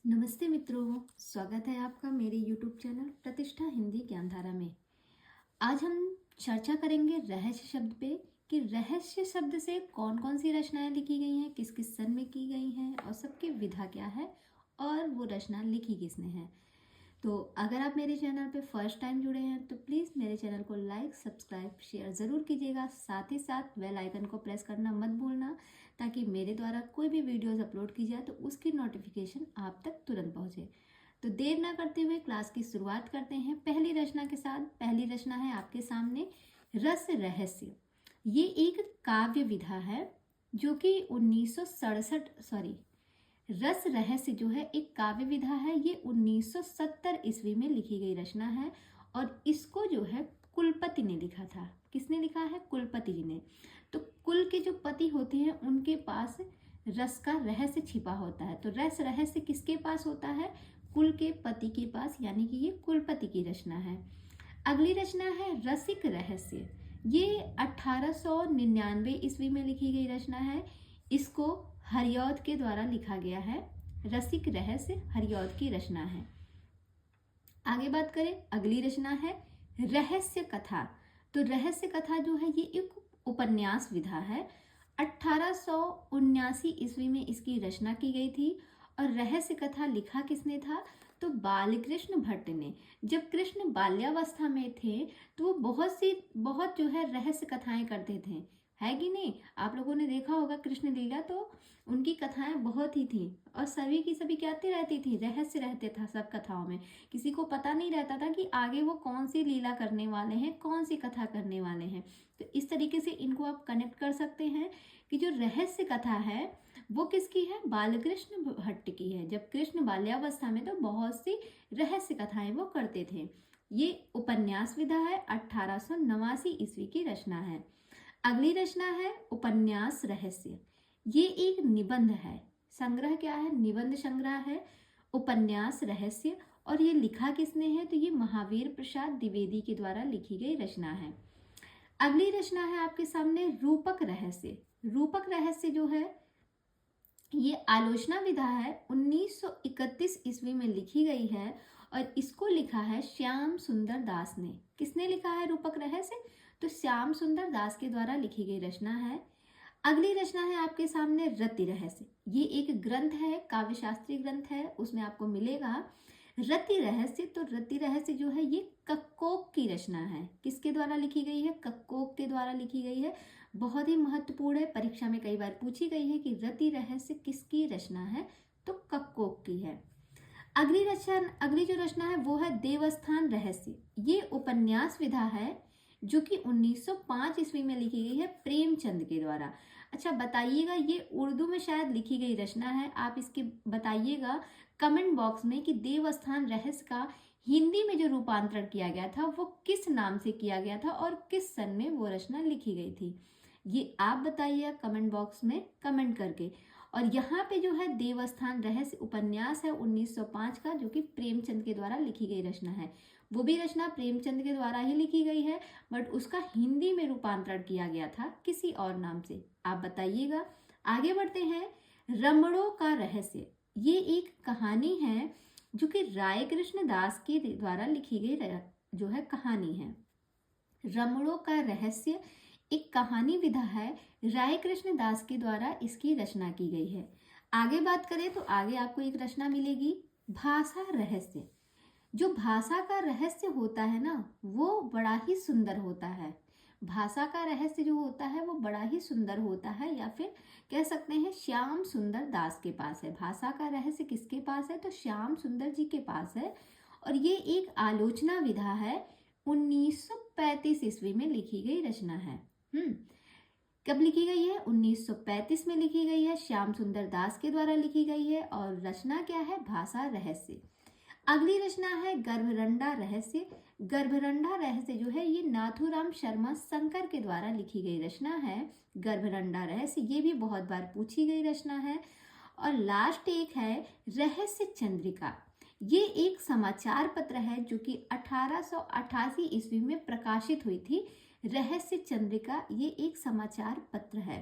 नमस्ते मित्रों, स्वागत है आपका मेरे YouTube चैनल प्रतिष्ठा हिंदी ज्ञानधारा में। आज हम चर्चा करेंगे रहस्य शब्द पे कि रहस्य शब्द से कौन कौन सी रचनाएं लिखी गई हैं, किस किस सन में की गई हैं और सबकी विधा क्या है और वो रचना लिखी किसने है। तो अगर आप मेरे चैनल पे फर्स्ट टाइम जुड़े हैं तो प्लीज़ मेरे चैनल को लाइक, सब्सक्राइब, शेयर ज़रूर कीजिएगा। साथ ही साथ बेल आइकन को प्रेस करना मत भूलना ताकि मेरे द्वारा कोई भी वीडियोस अपलोड की जाए तो उसकी नोटिफिकेशन आप तक तुरंत पहुंचे। तो देर ना करते हुए क्लास की शुरुआत करते हैं पहली रचना के साथ। पहली रचना है आपके सामने रस रहस्य। ये एक काव्य विधा है जो कि 1967 रस रहस्य जो है एक काव्य विधा है। ये 1970 ईस्वी में लिखी गई रचना है और इसको जो है कुलपति ने लिखा था। किसने लिखा है? कुलपति जी ने। तो कुल के जो पति होते हैं उनके पास रस का रहस्य छिपा होता है। तो रस रहस्य किसके पास होता है? कुल के पति के पास, यानी कि ये कुलपति की रचना है। अगली रचना है रसिक रहस्य। ये 1899 ईस्वी में लिखी गई रचना है। इसको हरिऔध के द्वारा लिखा गया है। रसिक रहस्य हरिऔध की रचना है। आगे बात करें, अगली रचना है रहस्य कथा। तो रहस्य कथा जो है ये एक उपन्यास विधा है। 1879 ईस्वी में इसकी रचना की गई थी और रहस्य कथा लिखा किसने था? तो बालकृष्ण भट्ट ने। जब कृष्ण बाल्यावस्था में थे तो वो बहुत जो है रहस्य कथाएं करते थे, है कि नहीं? आप लोगों ने देखा होगा कृष्ण लीला, तो उनकी कथाएं बहुत ही थी और सभी की सभी क्या रहती थी? रहस्य रहते था सब कथाओं में। किसी को पता नहीं रहता था कि आगे वो कौन सी लीला करने वाले हैं, कौन सी कथा करने वाले हैं। तो इस तरीके से इनको आप कनेक्ट कर सकते हैं कि जो रहस्य कथा है वो किसकी है? बालकृष्ण भट्ट की है। जब कृष्ण बाल्यावस्था में तो बहुत सी रहस्य कथाएं वो करते थे। ये उपन्यास विधा है, 1889 ईस्वी की रचना है। अगली रचना है उपन्यास रहस्य। ये एक निबंध है, संग्रह क्या है? निबंध संग्रह है उपन्यास रहस्य। और ये लिखा किसने है? तो ये महावीर प्रसाद द्विवेदी के द्वारा लिखी गई रचना है। अगली रचना है आपके सामने रूपक रहस्य। रूपक रहस्य जो है ये आलोचना विधा है, 1931 ईस्वी में लिखी गई है और इसको लिखा है श्याम सुंदर दास ने। किसने लिखा है रूपक रहस्य? तो श्याम सुंदर दास के द्वारा लिखी गई रचना है। अगली रचना है आपके सामने रति रहस्य। ये एक ग्रंथ है, काव्य शास्त्रीय ग्रंथ है, उसमें आपको मिलेगा रति रहस्य। तो रति रहस्य जो है ये कक्कोक की रचना है। किसके द्वारा लिखी गई है? कक्कोक के द्वारा लिखी गई है। बहुत ही महत्वपूर्ण है, परीक्षा में कई बार पूछी गई है कि रति रहस्य किसकी रचना है? तो कक्कोक की है। अगली जो रचना है वो है देवस्थान रहस्य। ये उपन्यास विधा है जो कि 1905 ईस्वी में लिखी गई है प्रेमचंद के द्वारा। अच्छा बताइएगा, ये उर्दू में शायद लिखी गई रचना है। आप इसके बताइएगा कमेंट बॉक्स में कि देवस्थान रहस्य का हिंदी में जो रूपांतरण किया गया था वो किस नाम से किया गया था और किस सन में वो रचना लिखी गई थी। ये आप बताइएगा कमेंट बॉक्स में कमेंट करके। और यहाँ पे जो है देवस्थान रहस्य उपन्यास है 1905 का, जो कि प्रेमचंद के द्वारा लिखी गई रचना है। वो भी रचना प्रेमचंद के द्वारा ही लिखी गई है, बट उसका हिंदी में रूपांतरण किया गया था किसी और नाम से। आप बताइएगा। आगे बढ़ते हैं, रमणों का रहस्य। ये एक कहानी है जो कि राय कृष्ण दास के द्वारा लिखी गई जो है कहानी है। रमणों का रहस्य एक कहानी विधा है, राय कृष्ण दास के द्वारा इसकी रचना की गई है। आगे बात करें तो आगे आपको एक रचना मिलेगी भाषा रहस्य। जो भाषा का रहस्य होता है ना वो बड़ा ही सुंदर होता है। भाषा का रहस्य जो होता है वो बड़ा ही सुंदर होता है, या फिर कह सकते हैं श्याम सुंदर दास के पास है। भाषा का रहस्य किसके पास है? तो श्याम सुंदर जी के पास है। और ये एक आलोचना विधा है, 1935 ईस्वी में लिखी गई रचना है। कब लिखी गई है? 1935 में लिखी गई है, श्याम सुंदर दास के द्वारा लिखी गई है और रचना क्या है? भाषा रहस्य। अगली रचना है गर्भरंडा रहस्य। गर्भरंडा रहस्य जो है ये नाथूराम शर्मा शंकर के द्वारा लिखी गई रचना है। गर्भरंडा रहस्य ये भी बहुत बार पूछी गई रचना है। और लास्ट एक है रहस्य चंद्रिका। ये एक समाचार पत्र है जो कि 1888 ईस्वी में प्रकाशित हुई थी। रहस्य चंद्रिका ये एक समाचार पत्र है।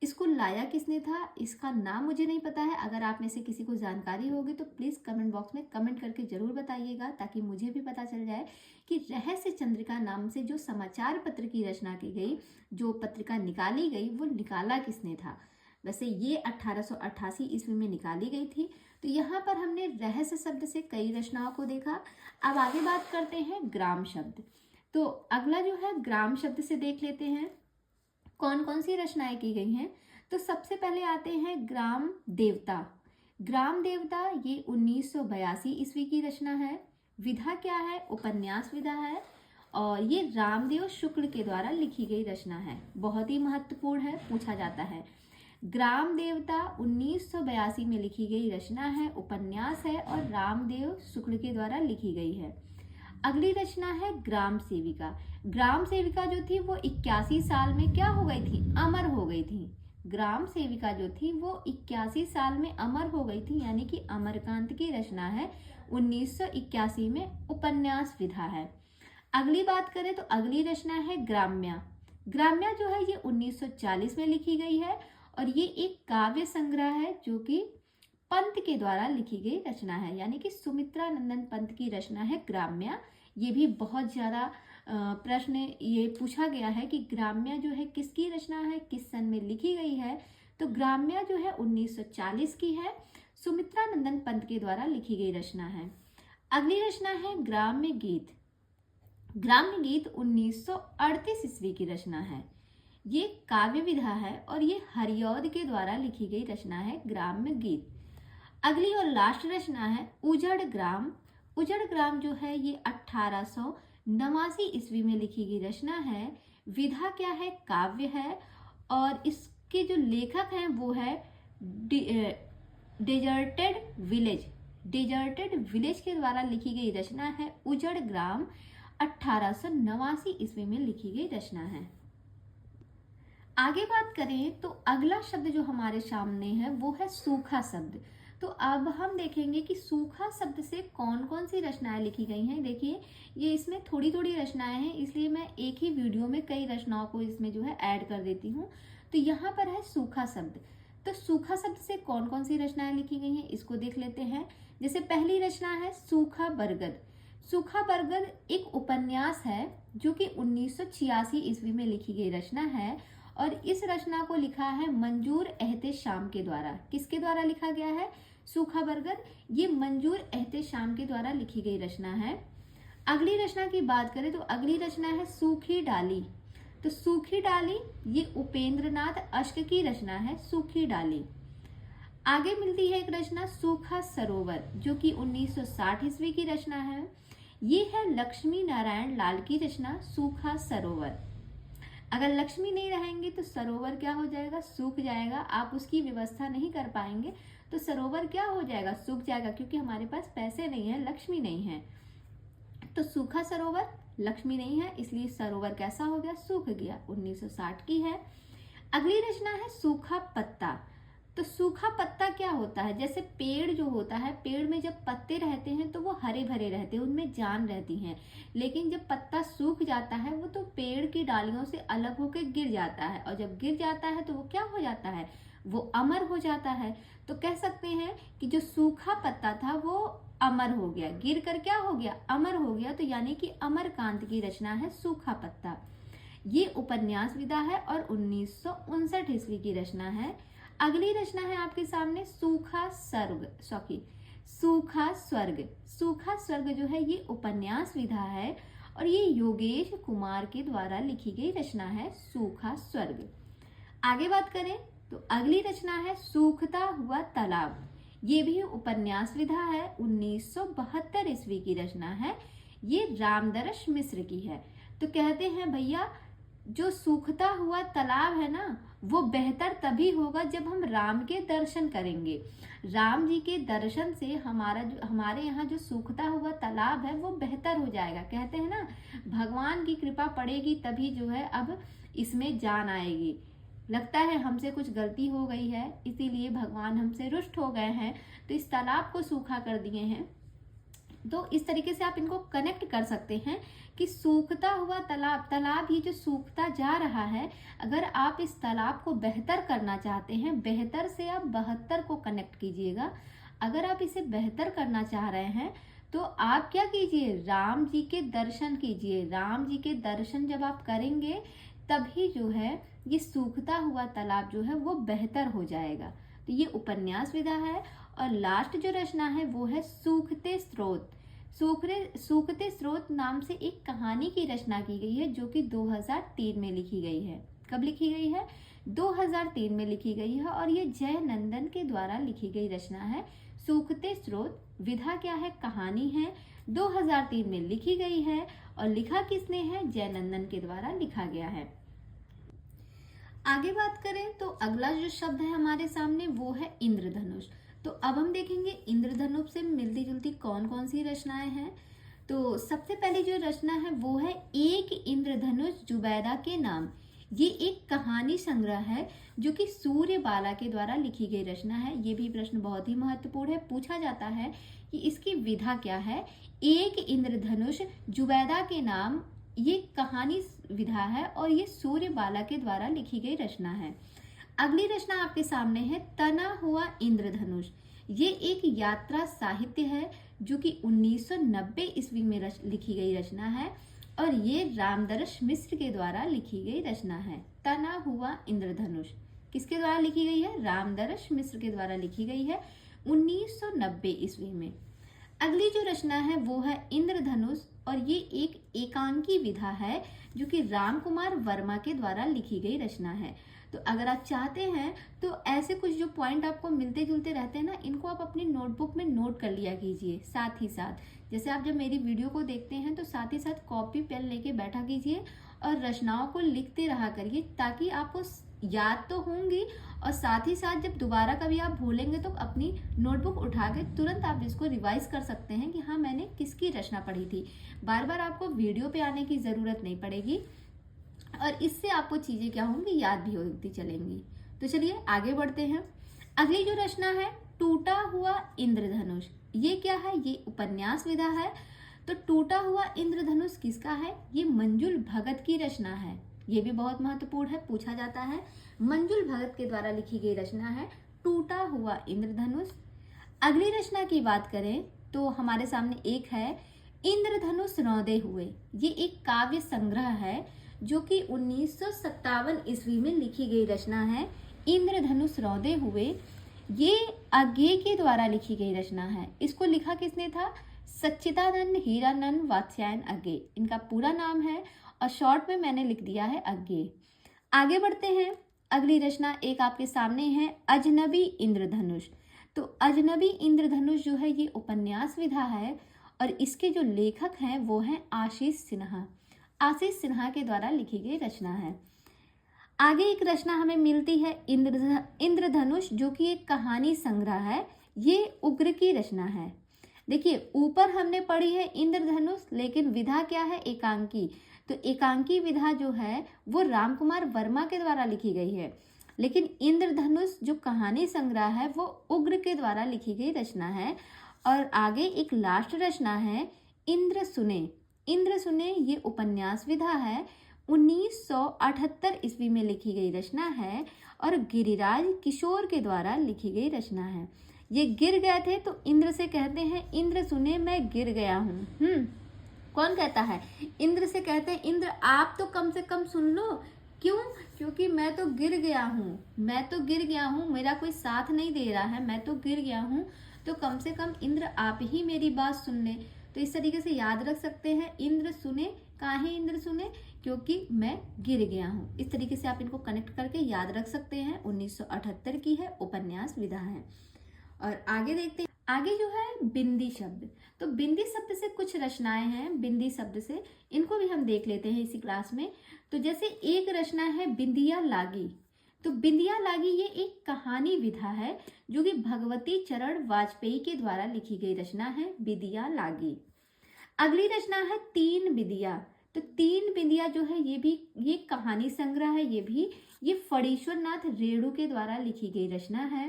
इसको लाया किसने था, इसका नाम मुझे नहीं पता है। अगर आप में से किसी को जानकारी होगी तो प्लीज़ कमेंट बॉक्स में कमेंट करके ज़रूर बताइएगा, ताकि मुझे भी पता चल जाए कि रहस्य चंद्रिका नाम से जो समाचार पत्र की रचना की गई, जो पत्रिका निकाली गई, वो निकाला किसने था। वैसे ये 1888 ईस्वी में निकाली गई थी। तो यहाँ पर हमने रहस्य शब्द से कई रचनाओं को देखा। अब आगे बात करते हैं ग्राम शब्द। तो अगला जो है ग्राम शब्द से देख लेते हैं कौन कौन सी रचनाएं की गई हैं। तो सबसे पहले आते हैं ग्राम देवता। ग्राम देवता ये 1982 ईस्वी की रचना है। विधा क्या है, उपन्यास विधा है, और ये रामदेव शुक्ल के द्वारा लिखी गई रचना है। बहुत ही महत्वपूर्ण है, पूछा जाता है। ग्राम देवता 1982 में लिखी गई रचना है, उपन्यास है और रामदेव शुक्ल के द्वारा लिखी गई है। अगली रचना है ग्राम सेविका। ग्राम सेविका जो थी वो 81 साल में क्या हो गई थी, अमर हो गई थी। ग्राम सेविका जो थी वो 81 साल में अमर हो गई थी, यानी कि अमरकांत की रचना है। 1981 में उपन्यास विधा है। अगली बात करें तो अगली रचना है ग्राम्या। ग्राम्या जो है ये 1940 में लिखी गई है, और ये एक काव्य संग्रह है जो कि पंत के द्वारा लिखी गई रचना है, यानी कि सुमित्रा नंदन पंत की रचना है ग्राम्या। ये भी बहुत ज़्यादा प्रश्न ये पूछा गया है कि ग्राम्या जो है किसकी रचना है, किस सन में लिखी गई है। तो ग्राम्या जो है 1940 की है, सुमित्रा नंदन पंत के द्वारा लिखी गई रचना है। अगली रचना है ग्राम्य गीत। ग्राम्य गीत 1938 ईस्वी की रचना है। ये काव्य विधा है और ये हरिऔध के द्वारा लिखी गई रचना है ग्राम्य गीत। अगली और लास्ट रचना है उजड़ ग्राम। उजड़ ग्राम जो है ये 1889 ईस्वी में लिखी गई रचना है। विधा क्या है, काव्य है, और इसके जो लेखक हैं वो है डेजर्टेड विलेज। डेजर्टेड विलेज के द्वारा लिखी गई रचना है उजड़ ग्राम। 1889 ईस्वी में लिखी गई रचना है। आगे बात करें तो अगला शब्द जो हमारे सामने है वो है सूखा शब्द। तो अब हम देखेंगे कि सूखा शब्द से कौन कौन सी रचनाएं लिखी गई हैं। देखिए ये इसमें थोड़ी थोड़ी रचनाएं हैं, इसलिए मैं एक ही वीडियो में कई रचनाओं को इसमें जो है ऐड कर देती हूँ। तो यहाँ पर है सूखा शब्द। तो सूखा शब्द से कौन कौन सी रचनाएं लिखी गई हैं इसको देख लेते हैं। जैसे पहली रचना है सूखा बरगद। सूखा बरगद एक उपन्यास है जो कि 1986 ईस्वी में लिखी गई रचना है, और इस रचना को लिखा है मंजूर एहतेशाम के द्वारा। किसके द्वारा लिखा गया है, सूखा बरगद, ये मंजूर एहतेशाम के द्वारा लिखी गई रचना है। अगली रचना की बात करें तो अगली रचना है सूखी डाली। तो सूखी डाली ये उपेंद्र नाथ अश्क की रचना है, सूखी डाली। आगे मिलती है एक रचना सूखा सरोवर जो कि 1960 ईस्वी की रचना है। ये है लक्ष्मी नारायण लाल की रचना सूखा सरोवर। अगर लक्ष्मी नहीं रहेंगे तो सरोवर क्या हो जाएगा, सूख जाएगा। आप उसकी व्यवस्था नहीं कर पाएंगे तो सरोवर क्या हो जाएगा, सूख जाएगा, क्योंकि हमारे पास पैसे नहीं है, लक्ष्मी नहीं है। तो सूखा सरोवर, लक्ष्मी नहीं है इसलिए सरोवर कैसा हो गया, सूख गया। 1960 की है। अगली रचना है सूखा पत्ता। तो सूखा पत्ता क्या होता है, जैसे पेड़ जो होता है, पेड़ में जब पत्ते रहते हैं तो वो हरे भरे रहते हैं, उनमें जान रहती है। लेकिन जब पत्ता सूख जाता है वो तो पेड़ की डालियों से अलग होकर गिर जाता है, और जब गिर जाता है तो वो क्या हो जाता है, वो अमर हो जाता है। तो कह सकते हैं कि जो सूखा पत्ता था वो अमर हो गया, गिर कर क्या हो गया, अमर हो गया। तो यानी कि अमरकांत की रचना है सूखा पत्ता। ये उपन्यास विधा है और 1959 ईस्वी की रचना है। अगली रचना है आपके सामने सूखा स्वर्ग। सूखा स्वर्ग जो है ये उपन्यास विधा है, और ये योगेश कुमार के द्वारा लिखी गई रचना है सूखा स्वर्ग। आगे बात करें तो अगली रचना है सूखता हुआ तालाब। ये भी उपन्यास विधा है, 1972 ईस्वी की रचना है। ये रामदरस मिश्र की है। तो कहते हैं भैया जो सूखता हुआ तालाब है ना वो बेहतर तभी होगा जब हम राम के दर्शन करेंगे। राम जी के दर्शन से हमारे यहाँ जो सूखता हुआ तालाब है वो बेहतर हो जाएगा। कहते हैं ना भगवान की कृपा पड़ेगी तभी जो है अब इसमें जान आएगी। लगता है हमसे कुछ गलती हो गई है, इसीलिए भगवान हमसे रुष्ट हो गए हैं, तो इस तालाब को सूखा कर दिए हैं। तो इस तरीके से आप इनको कनेक्ट कर सकते हैं कि सूखता हुआ तालाब ये जो सूखता जा रहा है, अगर आप इस तालाब को बेहतर करना चाहते हैं, बेहतर से आप 72 को कनेक्ट कीजिएगा। अगर आप इसे बेहतर करना चाह रहे हैं तो आप क्या कीजिए, राम जी के दर्शन कीजिए। राम जी के दर्शन जब आप करेंगे तभी जो है ये सूखता हुआ तालाब जो है वो बेहतर हो जाएगा। तो ये उपन्यास विधा है। और लास्ट जो रचना है वो है सूखते स्रोत। सूखते स्रोत नाम से एक कहानी की रचना की गई है, जो कि 2003 में लिखी गई है। कब लिखी गई है? 2003 में लिखी गई है। और ये जय नंदन के द्वारा लिखी गई रचना है। सूखते स्रोत विधा क्या है? कहानी है। 2003 में लिखी गई है। और लिखा किसने है? जय नंदन के द्वारा लिखा गया है। आगे बात करें तो अगला जो शब्द है हमारे सामने वो है इंद्रधनुष। तो अब हम देखेंगे इंद्रधनुष से मिलती जुलती कौन कौन सी रचनाएं हैं। तो सबसे पहली जो रचना है वो है एक इंद्रधनुष जुबैदा के नाम। ये एक कहानी संग्रह है जो कि सूर्यबाला के द्वारा लिखी गई रचना है। ये भी प्रश्न बहुत ही महत्वपूर्ण है, पूछा जाता है कि इसकी विधा क्या है। एक इंद्रधनुष जुबैदा के नाम ये कहानी विधा है और ये सूर्यबाला के द्वारा लिखी गई रचना है। अगली रचना आपके सामने है तना हुआ इंद्रधनुष। ये एक यात्रा साहित्य है जो कि 1990 ईस्वी में लिखी गई रचना है। और ये रामदर्श मिश्र के द्वारा लिखी गई रचना है। तना हुआ इंद्रधनुष किसके द्वारा लिखी गई है? रामदर्श मिश्र के द्वारा लिखी गई है 1990 ईस्वी में। अगली जो रचना है वो है इंद्रधनुष और ये एक एकांकी विधा है जो कि राम कुमार वर्मा के द्वारा लिखी गई रचना है। तो अगर आप चाहते हैं तो ऐसे कुछ जो पॉइंट आपको मिलते जुलते रहते हैं ना, इनको आप अपनी नोटबुक में नोट कर लिया कीजिए। साथ ही साथ जैसे आप जब मेरी वीडियो को देखते हैं तो साथ ही साथ कॉपी पेन लेके बैठा कीजिए और रचनाओं को लिखते रहा करिए, ताकि आपको याद तो होंगी और साथ ही साथ जब दोबारा कभी आप भूलेंगे तो अपनी नोटबुक उठा के तुरंत आप इसको रिवाइज कर सकते हैं कि हाँ मैंने किसकी रचना पढ़ी थी। बार बार आपको वीडियो पे आने की ज़रूरत नहीं पड़ेगी और इससे आपको चीज़ें क्या होंगी, याद भी होती चलेंगी। तो चलिए आगे बढ़ते हैं। अगली जो रचना है टूटा हुआ इंद्रधनुष। ये क्या है? ये उपन्यास विधा है। तो टूटा हुआ इंद्रधनुष किसका है? ये मंजुल भगत की रचना है। ये भी बहुत महत्वपूर्ण है, पूछा जाता है। मंजुल भगत के द्वारा लिखी गई रचना है टूटा हुआ इंद्रधनुष। अगली रचना की बात करें तो हमारे सामने एक है इंद्रधनुष रौंदे हुए। ये एक काव्य संग्रह है जो कि 1957 ईस्वी में लिखी गई रचना है। इंद्रधनुष रौंदे हुए ये अज्ञे के द्वारा लिखी गई रचना है। इसको लिखा किसने था? सच्चिदानंद हीरानंद वात्स्यायन अज्ञे इनका पूरा नाम है और शॉर्ट में मैंने लिख दिया है अज्ञे। आगे बढ़ते हैं। अगली रचना एक आपके सामने है अजनबी इंद्रधनुष। तो अजनबी इंद्रधनुष जो है ये उपन्यास विधा है और इसके जो लेखक हैं वो हैं आशीष सिन्हा। आशीष सिन्हा के द्वारा लिखी गई रचना है। आगे एक रचना हमें मिलती है इंद्रधनुष, जो कि एक कहानी संग्रह है। ये उग्र की रचना है। देखिए ऊपर हमने पढ़ी है इंद्रधनुष, लेकिन विधा क्या है? एकांकी। तो एकांकी विधा जो है वो रामकुमार वर्मा के द्वारा लिखी गई है, लेकिन इंद्रधनुष जो कहानी संग्रह है वो उग्र के द्वारा लिखी गई रचना है। और आगे एक लास्ट रचना है इंद्र सुने। इंद्र सुने ये उपन्यास विधा है। 1978 ईस्वी में लिखी गई रचना है और गिरिराज किशोर के द्वारा लिखी गई रचना है। ये गिर गए थे तो इंद्र से कहते हैं इंद्र सुने मैं गिर गया हूँ। कौन कहता है? इंद्र से कहते हैं इंद्र आप तो कम से कम सुन लो। क्यों? क्योंकि मैं तो गिर गया हूँ, मैं तो गिर गया हूँ, मेरा कोई साथ नहीं दे रहा है, मैं तो गिर गया हूँ, तो कम से कम इंद्र आप ही मेरी बात सुन ले। तो इस तरीके से याद रख सकते हैं इंद्र सुने। काहे इंद्र सुने? क्योंकि मैं गिर गया हूँ। इस तरीके से आप इनको कनेक्ट करके याद रख सकते हैं। 1978 की है, उपन्यास विधा है। और आगे देखते हैं। आगे जो है बिंदी शब्द। तो बिंदी शब्द से कुछ रचनाएं हैं। बिंदी शब्द से इनको भी हम देख लेते हैं इसी क्लास में। तो जैसे एक रचना है बिंदिया लागी। तो बिंदिया लागी ये एक कहानी विधा है जो कि भगवती चरण वाजपेयी के द्वारा लिखी गई रचना है, बिंदिया लागी। अगली रचना है तीन बिंदिया। तो तीन बिंदिया जो है ये कहानी संग्रह है। ये फणीश्वर नाथ रेणु के द्वारा लिखी गई रचना है।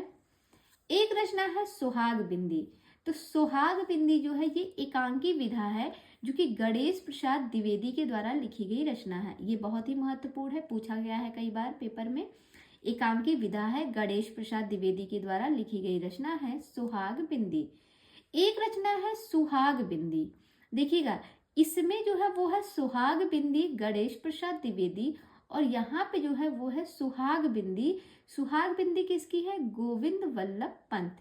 एक रचना है सुहाग बिंदी। तो सुहाग बिंदी जो है ये एकांकी विधा है जो कि गणेश प्रसाद द्विवेदी के द्वारा लिखी गई रचना है। ये बहुत ही महत्वपूर्ण है, पूछा गया है कई बार पेपर में। एकांकी विधा है, गणेश प्रसाद द्विवेदी के द्वारा लिखी गई रचना है सुहाग बिंदी। एक रचना है सुहाग बिंदी, देखिएगा इसमें जो है वो है सुहाग बिंदी गणेश प्रसाद द्विवेदी, और यहाँ पे जो है वो है सुहाग बिंदी। सुहाग बिंदी किसकी है? गोविंद वल्लभ पंत।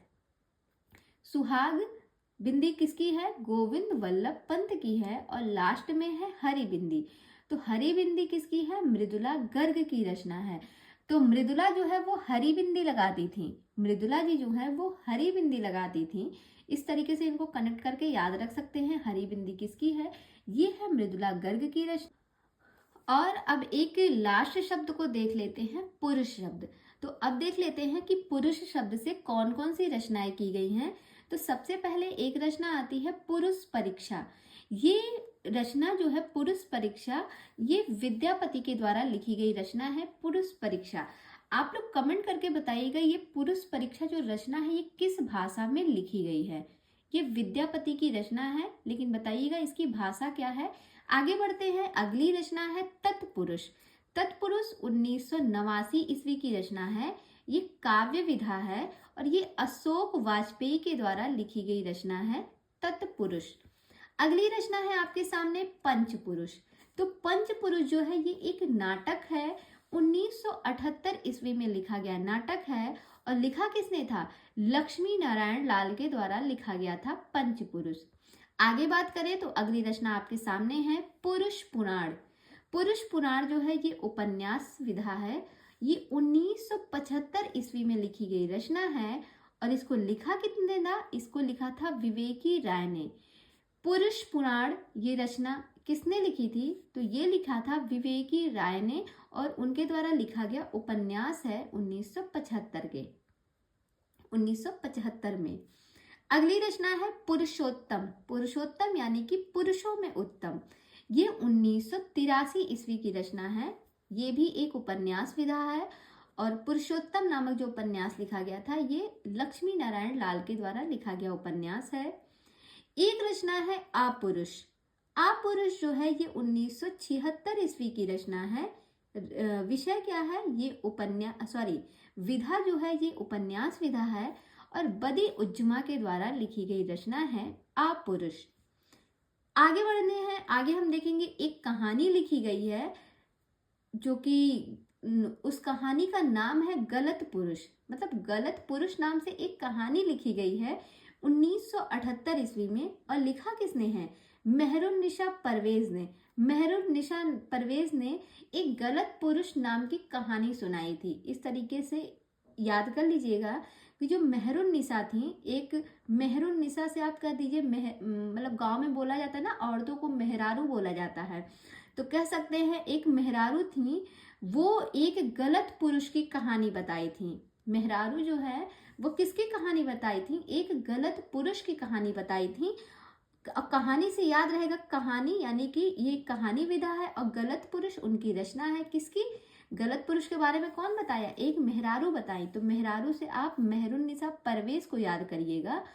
सुहाग बिंदी किसकी है? गोविंद वल्लभ पंत की है। और लास्ट में है हरि बिंदी। तो हरि बिंदी किसकी है? मृदुला गर्ग की रचना है। तो मृदुला जो है वो हरि बिंदी लगाती थी, मृदुला जी जो है वो हरि बिंदी लगाती थी। इस तरीके से इनको कनेक्ट करके याद रख सकते हैं। हरि बिंदी किसकी है? ये है मृदुला गर्ग की रचना। और अब एक लास्ट शब्द को देख लेते हैं, पुरुष शब्द। तो अब देख लेते हैं कि पुरुष शब्द से कौन कौन सी रचनाएं की गई हैं। तो सबसे पहले एक रचना आती है पुरुष परीक्षा। ये रचना जो है पुरुष परीक्षा, ये विद्यापति के द्वारा लिखी गई रचना है पुरुष परीक्षा। आप लोग कमेंट करके बताइएगा ये पुरुष परीक्षा जो रचना है ये किस भाषा में लिखी गई है। ये विद्यापति की रचना है, लेकिन बताइएगा इसकी भाषा क्या है। आगे बढ़ते हैं, अगली रचना है तत्पुरुष। तत्पुरुष 1989 ईस्वी की रचना है। ये काव्य विधा है और ये अशोक वाजपेयी के द्वारा लिखी गई रचना है तत्पुरुष। अगली रचना है आपके सामने पंचपुरुष। तो पंचपुरुष जो है ये एक नाटक है, 1978 ईस्वी में लिखा गया नाटक है। और लिखा किसने था? लक्ष्मी नारायण लाल के द्वारा लिखा गया था पंचपुरुष। आगे बात करें तो अगली रचना आपके सामने है पुरुष पुराण। पुरुष पुराण जो है ये उपन्यास विधा है। ये 1975 ईस्वी में लिखी गई रचना है। और इसको लिखा किसने था? इसको लिखा था विवेकी राय ने। पुरुष पुराण ये रचना किसने लिखी थी? तो ये लिखा था विवेकी राय ने, और उनके द्वारा लिखा गया उपन्यास है 1975 में। अगली रचना है पुरुषोत्तम। पुरुषोत्तम यानी कि पुरुषों में उत्तम, ये 1983 ईस्वी की रचना है। ये भी एक उपन्यास विधा है। और पुरुषोत्तम नामक जो उपन्यास लिखा गया था ये लक्ष्मी नारायण लाल के द्वारा लिखा गया उपन्यास है। एक रचना है आपुरुष। आपुरुष जो है ये 1976 ईस्वी की रचना है। विषय क्या है? ये विधा जो है ये उपन्यास विधा है और बदी उज्जमा के द्वारा लिखी गई रचना है आपुरुष। आगे बढ़ने हैं, आगे हम देखेंगे एक कहानी लिखी गई है जो कि उस कहानी का नाम है गलत पुरुष। मतलब गलत पुरुष नाम से एक कहानी लिखी गई है 1978 ईस्वी में। और लिखा किसने है? मेहरुन्निसा परवेज ने। मेहरुन्निसा परवेज ने एक गलत पुरुष नाम की कहानी सुनाई थी। इस तरीके से याद कर लीजिएगा कि जो मेहरुन्निसा थी, एक मेहरुन्निसा से आप कह दीजिए मतलब गांव में बोला जाता है ना, औरतों को मेहरारू बोला जाता है, तो कह सकते हैं एक मेहरारू थी, वो एक गलत पुरुष की कहानी बताई थी। मेहरारू जो है वो किसकी कहानी बताई थी? एक गलत पुरुष की कहानी बताई थी। कहानी से याद रहेगा, कहानी यानी कि ये कहानी विधा है और गलत पुरुष उनकी रचना है। किसकी? गलत पुरुष के बारे में कौन बताया? एक मेहरारू बताई। तो मेहरारू से आप मेहरुन्निसा परवेज को याद करिएगा।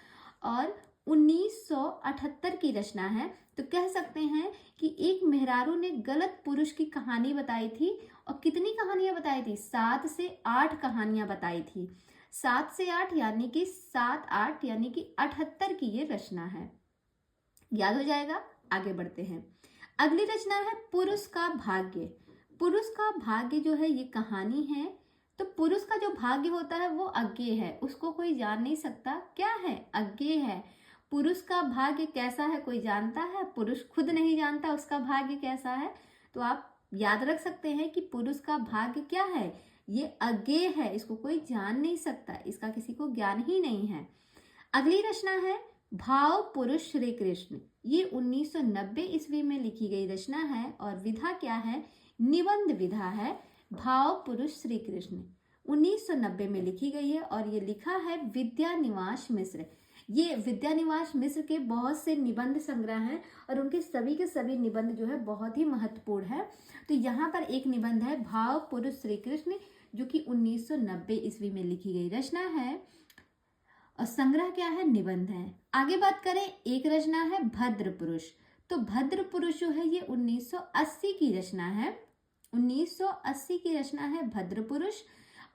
और 1978 की रचना है। तो कह सकते हैं कि एक मेहरारू ने गलत पुरुष की कहानी बताई थी। और कितनी कहानियां बताई थी? 7 से 8 कहानियां बताई थी। 7 से 8 यानी कि 7-8 यानी कि 78 की ये रचना है। याद हो जाएगा। आगे बढ़ते हैं, अगली रचना है पुरुष का भाग्य। पुरुष का भाग्य जो है ये कहानी है। तो पुरुष का जो भाग्य होता है वो अज्ञेय है, उसको कोई जान नहीं सकता। क्या है? अज्ञेय है। पुरुष का भाग्य कैसा है कोई जानता है? पुरुष खुद नहीं जानता उसका भाग्य कैसा है। तो आप याद रख सकते हैं कि पुरुष का भाग्य क्या है? ये अज्ञेय है, इसको कोई जान नहीं सकता, इसका किसी को ज्ञान ही नहीं है। अगली रचना है भाव पुरुष श्री कृष्ण। ये 1990 ईस्वी में लिखी गई रचना है और विधा क्या है? निबंध विधा है। भाव पुरुष श्री कृष्ण 1990 में लिखी गई है और ये लिखा है विद्यानिवास मिश्र। ये विद्यानिवास मिश्र के बहुत से निबंध संग्रह हैं और उनके सभी के सभी निबंध जो है बहुत ही महत्वपूर्ण है। तो यहाँ पर एक निबंध है भाव पुरुष श्री कृष्ण जो कि 1990 ईस्वी में लिखी गई रचना है। और संग्रह क्या है, निबंध है। आगे बात करें, एक रचना है भद्र पुरुष। तो भद्र पुरुष जो है ये 1980 की रचना है, 1980 की रचना है भद्र पुरुष।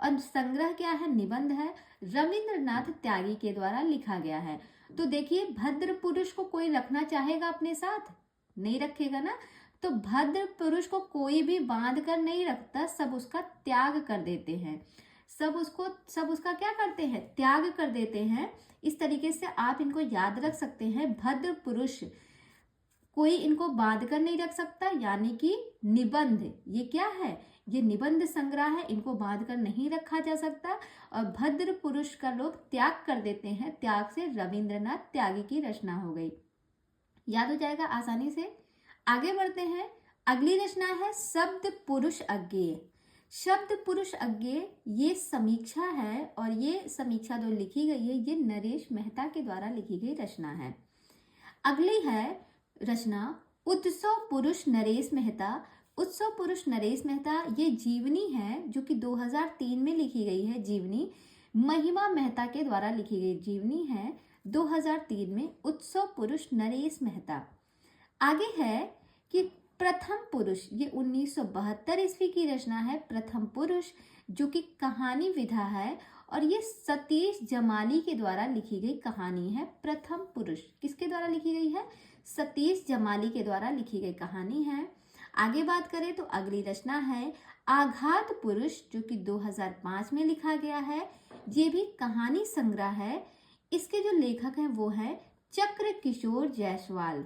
और संग्रह क्या है, निबंध है, रविंद्रनाथ त्यागी के द्वारा लिखा गया है। तो देखिए, भद्र पुरुष को कोई रखना चाहेगा अपने साथ, नहीं रखेगा ना। तो भद्र पुरुष को कोई भी बांध कर नहीं रखता, सब उसका त्याग कर देते हैं, सब उसका क्या करते हैं, त्याग कर देते हैं। इस तरीके से आप इनको याद रख सकते हैं, भद्र पुरुष, कोई इनको बांध कर नहीं रख सकता, यानी कि निबंध, ये क्या है, ये निबंध संग्रह है, इनको बांध कर नहीं रखा जा सकता। और भद्र पुरुष का लोग त्याग कर देते हैं, त्याग से रविंद्रनाथ त्यागी की रचना हो गई, याद हो जाएगा आसानी से। आगे बढ़ते हैं, अगली रचना है शब्द पुरुष अज्ञेय। शब्द पुरुष अज्ञेय ये समीक्षा है, और ये समीक्षा जो लिखी गई है ये नरेश मेहता के द्वारा लिखी गई रचना है। अगली है रचना उत्सव पुरुष नरेश मेहता। उत्सव पुरुष नरेश मेहता ये जीवनी है जो कि 2003 में लिखी गई है, जीवनी महिमा मेहता के द्वारा लिखी गई जीवनी है 2003 में, उत्सव पुरुष नरेश मेहता। आगे है कि प्रथम पुरुष, ये 1972 ईस्वी की रचना है, प्रथम पुरुष, जो कि कहानी विधा है, और ये सतीश जमाली के द्वारा लिखी गई कहानी है। प्रथम पुरुष किसके द्वारा लिखी गई है, सतीश जमाली के द्वारा लिखी गई कहानी है। आगे बात करें तो अगली रचना है आघात पुरुष, जो कि 2005 में लिखा गया है, ये भी कहानी संग्रह है। इसके जो लेखक हैं वो है चक्र किशोर जायसवाल।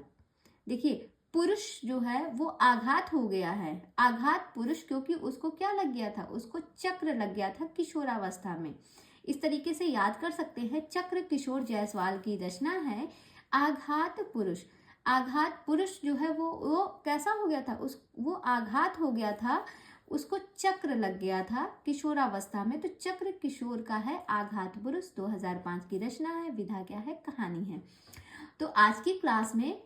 देखिए, पुरुष जो है वो आघात हो गया है, आघात पुरुष, क्योंकि उसको क्या लग गया था, उसको चक्र लग गया था किशोरावस्था में। इस तरीके से याद कर सकते हैं, चक्र किशोर जायसवाल की रचना है आघात पुरुष। आघात पुरुष जो है वो कैसा हो गया था, वो आघात हो गया था, उसको चक्र लग गया था किशोरावस्था में। तो चक्र किशोर का है आघात पुरुष, 2005 की रचना है, विधा क्या है, कहानी है। तो आज की क्लास में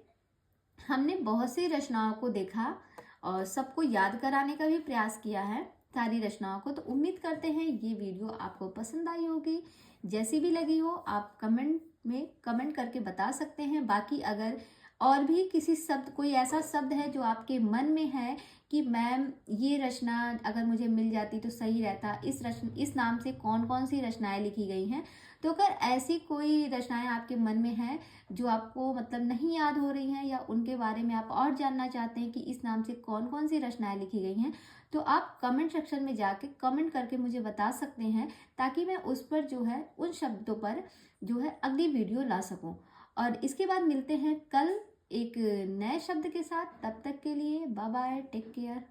हमने बहुत सी रचनाओं को देखा और सबको याद कराने का भी प्रयास किया है, सारी रचनाओं को। तो उम्मीद करते हैं ये वीडियो आपको पसंद आई होगी। जैसी भी लगी हो आप कमेंट में कमेंट करके बता सकते हैं। बाकी अगर और भी किसी शब्द, कोई ऐसा शब्द है जो आपके मन में है कि मैम ये रचना अगर मुझे मिल जाती तो सही रहता, इस नाम से कौन कौन सी रचनाएं लिखी गई हैं, तो अगर ऐसी कोई रचनाएं आपके मन में हैं जो आपको मतलब नहीं याद हो रही हैं, या उनके बारे में आप और जानना चाहते हैं कि इस नाम से कौन कौन सी रचनाएं लिखी गई हैं, तो आप कमेंट सेक्शन में जाके कमेंट करके मुझे बता सकते हैं, ताकि मैं उस पर जो है, उन शब्दों पर जो है अगली वीडियो ला सकूं। और इसके बाद मिलते हैं कल एक नए शब्द के साथ। तब तक के लिए बाय बाय, टेक केयर।